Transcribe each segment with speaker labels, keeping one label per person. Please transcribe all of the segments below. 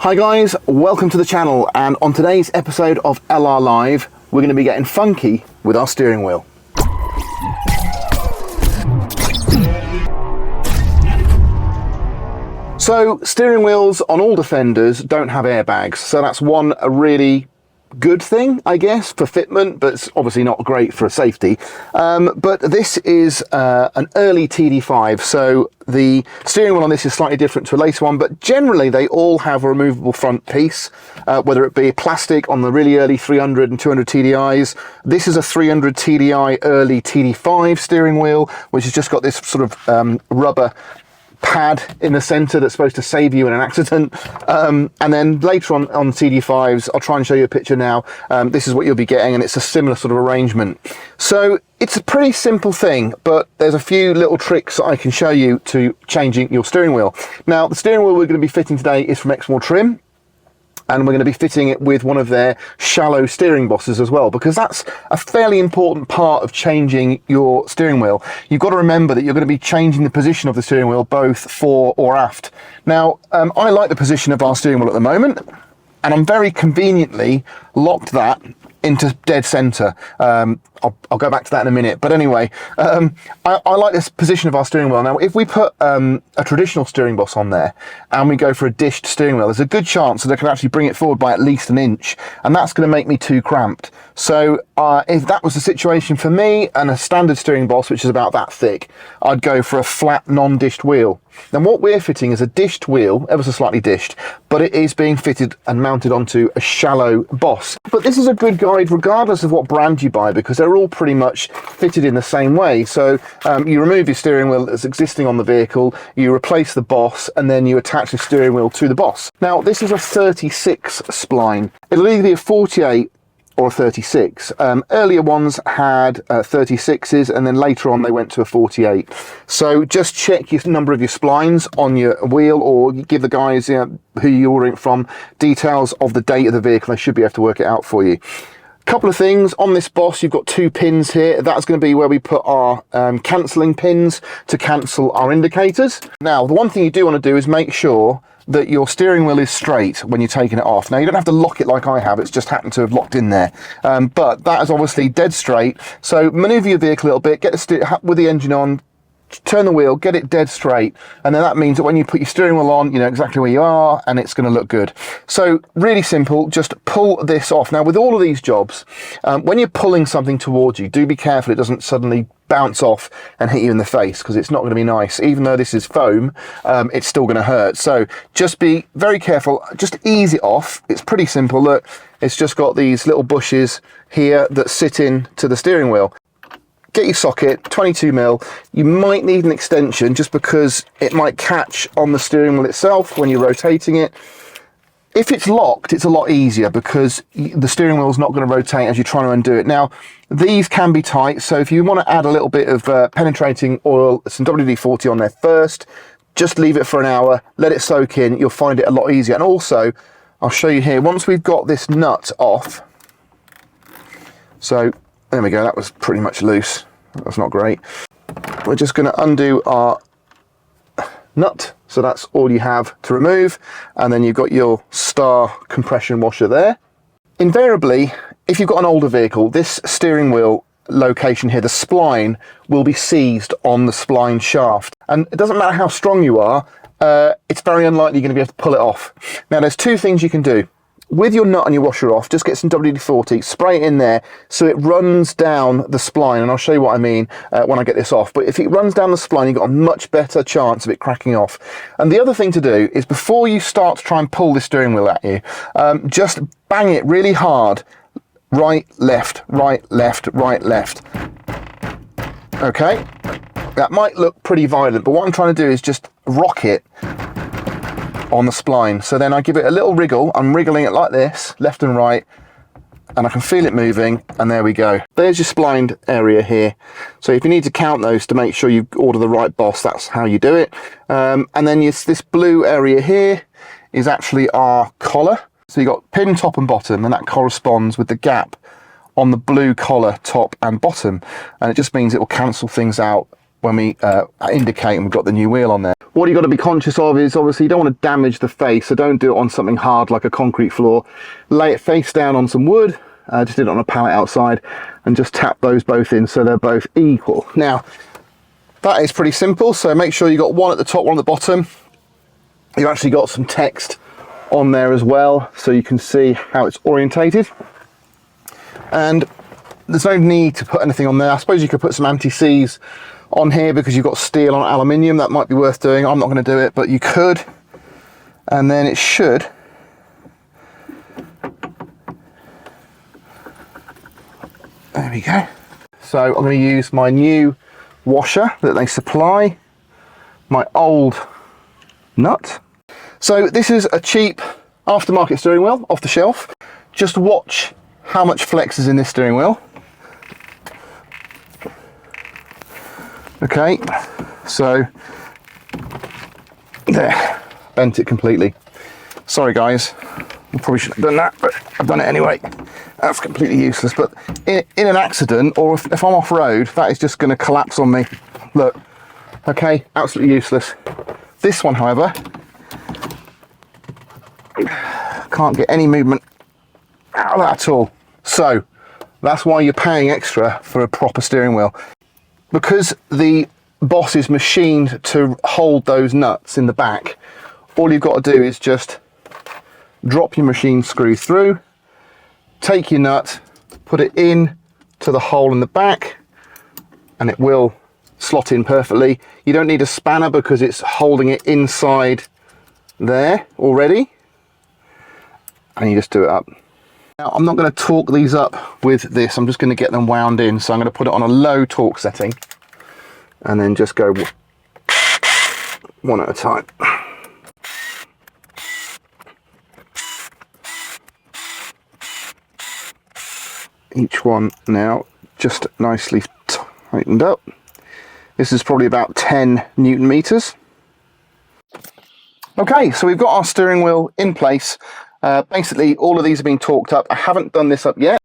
Speaker 1: Hi guys, welcome to the channel, and on today's episode of LR Live we're going to be getting funky with our steering wheel. So steering wheels on all Defenders don't have airbags, so that's a really good thing, I guess, for fitment, but it's obviously not great for safety. But this is an early TD5, so the steering wheel on this is slightly different to a later one, but generally they all have a removable front piece, whether it be plastic on the really early 300 and 200 TDIs. This is a 300 TDI early TD5 steering wheel, which has just got this sort of rubber pad in the center that's supposed to save you in an accident, and then later on TD5s, I'll try and show you a picture now. This is what you'll be getting, and it's a similar sort of arrangement. So it's a pretty simple thing, but there's a few little tricks that I can show you to changing your steering wheel. Now, the steering wheel we're going to be fitting today is from Exmoor Trim, and we're going to be fitting it with one of their shallow steering bosses as well, because that's a fairly important part of changing your steering wheel. You've got to remember that you're going to be changing the position of the steering wheel both fore or aft. Now, I like the position of our steering wheel at the moment, and I'm very conveniently locked that into dead center. I'll go back to that in a minute, but anyway, I like this position of our steering wheel. Now, if we put a traditional steering boss on there and we go for a dished steering wheel, there's a good chance that I can actually bring it forward by at least an inch, and that's going to make me too cramped. So if that was the situation for me and a standard steering boss, which is about that thick, I'd go for a flat non-dished wheel. Now, what we're fitting is a dished wheel, ever so slightly dished, but it is being fitted and mounted onto a shallow boss. But this is a good guide regardless of what brand you buy, because they're all pretty much fitted in the same way. So you remove your steering wheel that's existing on the vehicle, you replace the boss, and then you attach the steering wheel to the boss. Now, this is a 36 spline. It'll either be a 48 or a 36. Earlier ones had 36s, and then later on they went to a 48. So just check your number of your splines on your wheel, or give the guys who you're ordering from details of the date of the vehicle. They should be able to work it out for you. Couple of things on this boss. You've got two pins here. That's going to be where we put our cancelling pins to cancel our indicators. Now, the one thing you do want to do is make sure that your steering wheel is straight when you're taking it off. Now, you don't have to lock it like I have, it's just happened to have locked in there, but that is obviously dead straight. So maneuver your vehicle a little bit, get the with the engine on, turn the wheel, get it dead straight, and then that means that when you put your steering wheel on, you know exactly where you are, and it's going to look good. So really simple, just pull this off. Now, with all of these jobs, when you're pulling something towards you, do be careful it doesn't suddenly bounce off and hit you in the face, because it's not going to be nice. Even though this is foam, it's still going to hurt. So just be very careful, just ease it off. It's pretty simple. Look, it's just got these little bushes here that sit in to the steering wheel. Get your socket, 22mm. You might need an extension just because it might catch on the steering wheel itself when you're rotating it. If it's locked, it's a lot easier because the steering wheel is not going to rotate as you're trying to undo it. Now, these can be tight, so if you want to add a little bit of penetrating oil, some WD-40 on there first, just leave it for an hour, let it soak in, you'll find it a lot easier. And also, I'll show you here, once we've got this nut off, so there we go, that was pretty much loose. That's not great. We're just going to undo our nut. So that's all you have to remove. And then you've got your star compression washer there. Invariably, if you've got an older vehicle, this steering wheel location here, the spline, will be seized on the spline shaft. And it doesn't matter how strong you are, it's very unlikely you're going to be able to pull it off. Now, there's two things you can do. With your nut and your washer off, just get some WD-40, spray it in there so it runs down the spline, and I'll show you what I mean when I get this off. But if it runs down the spline, you've got a much better chance of it cracking off. And the other thing to do is, before you start to try and pull the steering wheel at you, just bang it really hard. Right, left, right, left, right, left. Okay, that might look pretty violent, but what I'm trying to do is just rock it on the spline. So then I give it a little wriggle. I'm wriggling it like this, left and right, and I can feel it moving, and there we go. There's your splined area here. So if you need to count those to make sure you order the right boss, that's how you do it. And then this blue area here is actually our collar. So you've got pin top and bottom, and that corresponds with the gap on the blue collar top and bottom, and it just means it will cancel things out when we indicate and we've got the new wheel on there. What you've got to be conscious of is obviously you don't want to damage the face, so don't do it on something hard like a concrete floor. Lay it face down on some wood, just did it on a pallet outside, and just tap those both in so they're both equal. Now, that is pretty simple, so make sure you've got one at the top, one at the bottom. You've actually got some text on there as well, so you can see how it's orientated. And there's no need to put anything on there. I suppose you could put some anti-seize on here because you've got steel on aluminium. That might be worth doing. I'm not going to do it, but you could. And then it should there we go. So I'm going to use my new washer that they supply, my old nut. So this is a cheap aftermarket steering wheel off the shelf. Just watch how much flex is in this steering wheel. Okay, so there, bent it completely. Sorry guys, I probably shouldn't have done that, but I've done it anyway. That's completely useless, but in an accident, or if I'm off-road, that is just going to collapse on me. Look, okay, absolutely useless. This one, however, can't get any movement out of that at all. So that's why you're paying extra for a proper steering wheel. Because the boss is machined to hold those nuts in the back, all you've got to do is just drop your machine screw through, take your nut, put it in to the hole in the back, and it will slot in perfectly. You don't need a spanner because it's holding it inside there already, and you just do it up. Now, I'm not going to torque these up with this, I'm just going to get them wound in, so I'm going to put it on a low torque setting and then just go one at a time. Each one now just nicely tightened up. This is probably about 10 Newton meters. Okay, so we've got our steering wheel in place. Basically, all of these have been torqued up. I haven't done this up yet.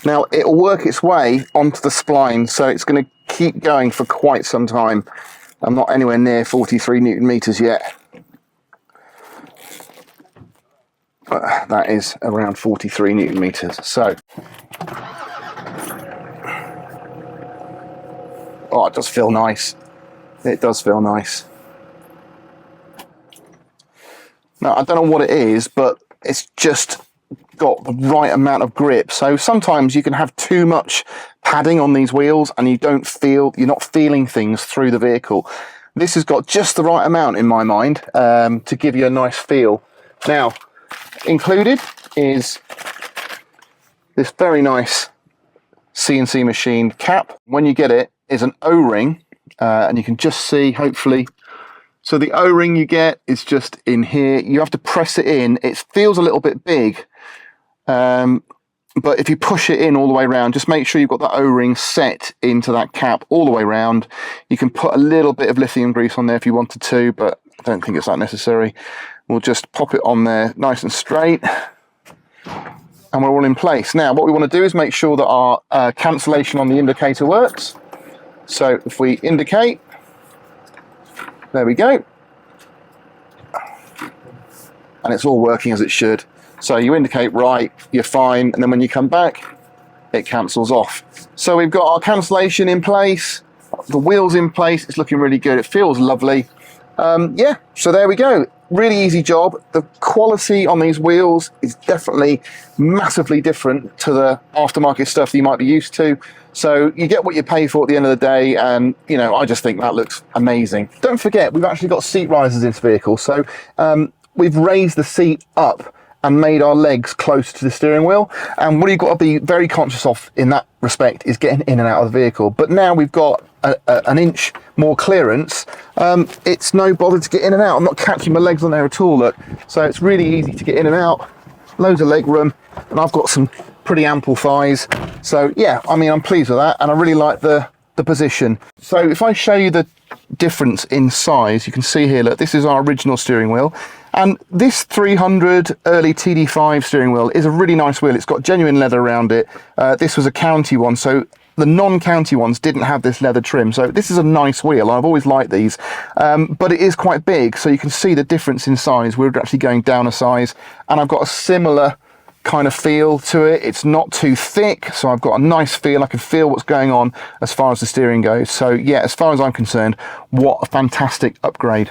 Speaker 1: Now, it'll work its way onto the spline, so it's going to keep going for quite some time. I'm not anywhere near 43 Newton meters yet. But that is around 43 Newton meters. So, oh, it does feel nice. It does feel nice. Now, I don't know what it is, but it's just got the right amount of grip. So sometimes you can have too much padding on these wheels and you're not feeling things through the vehicle. This has got just the right amount in my mind to give you a nice feel. Now, included is this very nice CNC machined cap. When you get it, is an O-ring, and you can just see, hopefully. So the O-ring you get is just in here. You have to press it in. It feels a little bit big, but if you push it in all the way around, just make sure you've got the O-ring set into that cap all the way around. You can put a little bit of lithium grease on there if you wanted to, but I don't think it's that necessary. We'll just pop it on there nice and straight, and we're all in place. Now, what we want to do is make sure that our cancellation on the indicator works. So if we indicate, there we go. And it's all working as it should. So you indicate right, you're fine, and then when you come back, it cancels off. So we've got our cancellation in place, the wheels in place, it's looking really good, it feels lovely. Yeah, so there we go. Really easy job. The quality on these wheels is definitely massively different to the aftermarket stuff that you might be used to. So you get what you pay for at the end of the day, and you know, I just think that looks amazing. Don't forget, we've actually got seat risers in this vehicle, so we've raised the seat up and made our legs close to the steering wheel. And what you've got to be very conscious of in that respect is getting in and out of the vehicle. But now we've got an inch more clearance, it's no bother to get in and out. I'm not catching my legs on there at all, look. So it's really easy to get in and out, loads of leg room, and I've got some pretty ample thighs. So yeah, I mean, I'm pleased with that, and I really like the position. So if I show you the difference in size, you can see here, look, this is our original steering wheel, and this 300 early TD5 steering wheel is a really nice wheel. It's got genuine leather around it. This was a county one, so the non-county ones didn't have this leather trim, so this is a nice wheel. I've always liked these, but it is quite big, so you can see the difference in size. We're actually going down a size, and I've got a similar kind of feel to it. It's not too thick, so I've got a nice feel. I can feel what's going on as far as the steering goes. So yeah, as far as I'm concerned, what a fantastic upgrade.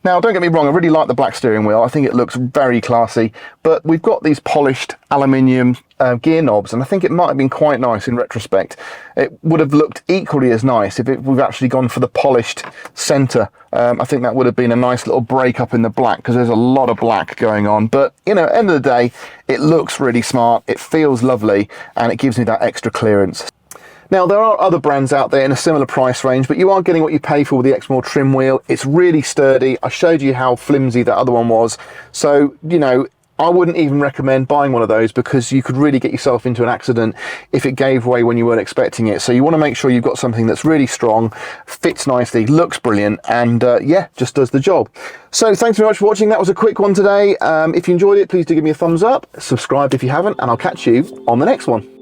Speaker 1: Now, don't get me wrong, I really like the black steering wheel. I think it looks very classy, but we've got these polished aluminium gear knobs, and I think it might have been quite nice in retrospect. It would have looked equally as nice if we've actually gone for the polished centre. I think that would have been a nice little break up in the black, because there's a lot of black going on. But, you know, at the end of the day, it looks really smart, it feels lovely, and it gives me that extra clearance. Now, there are other brands out there in a similar price range, but you are getting what you pay for with the Exmoor Trim wheel. It's really sturdy. I showed you how flimsy that other one was. So, you know, I wouldn't even recommend buying one of those, because you could really get yourself into an accident if it gave way when you weren't expecting it. So you want to make sure you've got something that's really strong, fits nicely, looks brilliant, and yeah, just does the job. So thanks very much for watching. That was a quick one today. If you enjoyed it, please do give me a thumbs up, subscribe if you haven't, and I'll catch you on the next one.